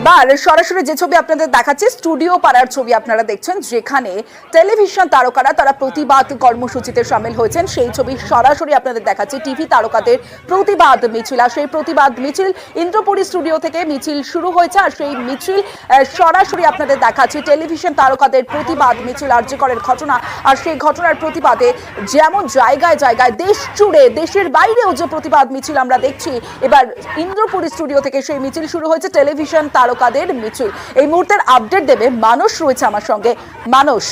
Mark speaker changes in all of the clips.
Speaker 1: এবার সরাসরি যে ছবি আপনাদের দেখাচ্ছি স্টুডিও পাড়ার ছবি আপনারা দেখছেন, যেখানে টেলিভিশন তারকারা তারা প্রতিবাদ কর্মসূচিতে সামিল হয়েছেন। সেই ছবি সরাসরি আপনাদের দেখাচ্ছি। টিভি তারকাদের প্রতিবাদ মিছিল, আর সেই প্রতিবাদ মিছিল ইন্দ্রপুরী স্টুডিও থেকে মিছিল শুরু হয়েছে। আর সেই মিছিল সরাসরি আপনাদের দেখাচ্ছি। টেলিভিশন তারকাদের প্রতিবাদ মিছিল আরজি করের ঘটনা, আর সেই ঘটনার প্রতিবাদে যেমন জায়গায় জায়গায় দেশ জুড়ে, দেশের বাইরেও যে প্রতিবাদ মিছিল আমরা দেখছি, এবার ইন্দ্রপুরী স্টুডিও থেকে সেই মিছিল শুরু হয়েছে। টেলিভিশন তারকাদের মিছিল। এই মুহূর্তের আপডেট দেবে মানুষ রয়েছে আমার সঙ্গে। মানুষ,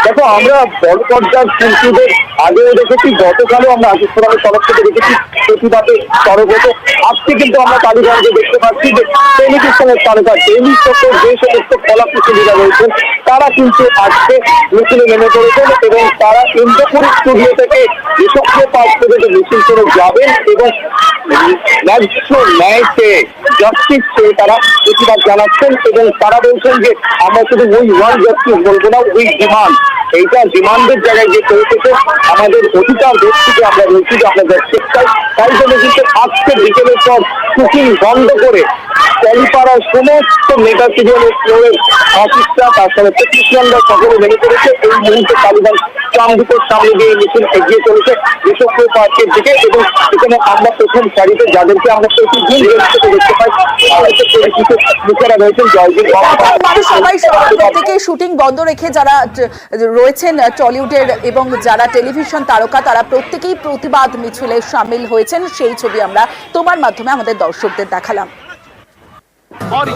Speaker 2: দেখো, আমরা বড় পর্যায়ের শিল্পীদের আগেও দেখেছি, গতকালও আমরা আশিসপুরের তরফ থেকে দেখেছি প্রতিবাদে সরব হতে। আজকে কিন্তু আমরা কালীগঞ্জে দেখতে পাচ্ছি যে টেলিভিশনের তারকা ডেলি চক্রের যে সমস্ত কলাকুশলীরা রয়েছেন তারা কিন্তু আজকে মিছিলে নেমে পড়েছেন এবং তারা ইন্দ্রপুরী স্টুডিও থেকে কৃষকদের পাশ থেকে মিছিল করে যাবেন এবং ন্যায্য ন্যায় চেয়ে, জাস্টিস চেয়ে তারা প্রতিবাদ জানাচ্ছেন। এবং তারা বলছেন যে আমরা শুধু উই ওয়ান্ট জাস্টিস বলবো না, উই ডিমান্ড। এইটা ডিমান্ডের জায়গায় যে পৌঁছেছে, আমাদের অধিকার ব্যক্তিকে আমরা বলছি যে আমরা জাস্টিস চাই। তাই জন্য কিন্তু আজকে বিকেলের পর শুটিং বন্ধ করে কলিপাড়ার সমস্ত মেগা সিরিয়ালের ফ্লোরের আর্টিস্টরা, তার সাথে টেকনিশিয়ানরা সকলে নেমে পড়েছে। এই মুহূর্তে কালীগঞ্জ ট্রামভিটের সামনে দিয়ে মিছিল এগিয়ে চলেছে কৃষকদের পার্কের দিকে। এবং এখানে আমরা প্রথম সারিতে যাদেরকে আমরা প্রতিদিন দেখতে পাই মুখেরা রয়েছেন জয়জিৎ
Speaker 1: সবাই থেকে শুটিং বন্ধ রেখে যারা রয়েছেন টলিউডের এবং যারা টেলিভিশন তারকা, তারা প্রত্যেকেই প্রতিবাদ মিছিলে সামিল হয়েছেন। সেই ছবি আমরা তোমার মাধ্যমে আমাদের দর্শকদের দেখালাম।
Speaker 3: और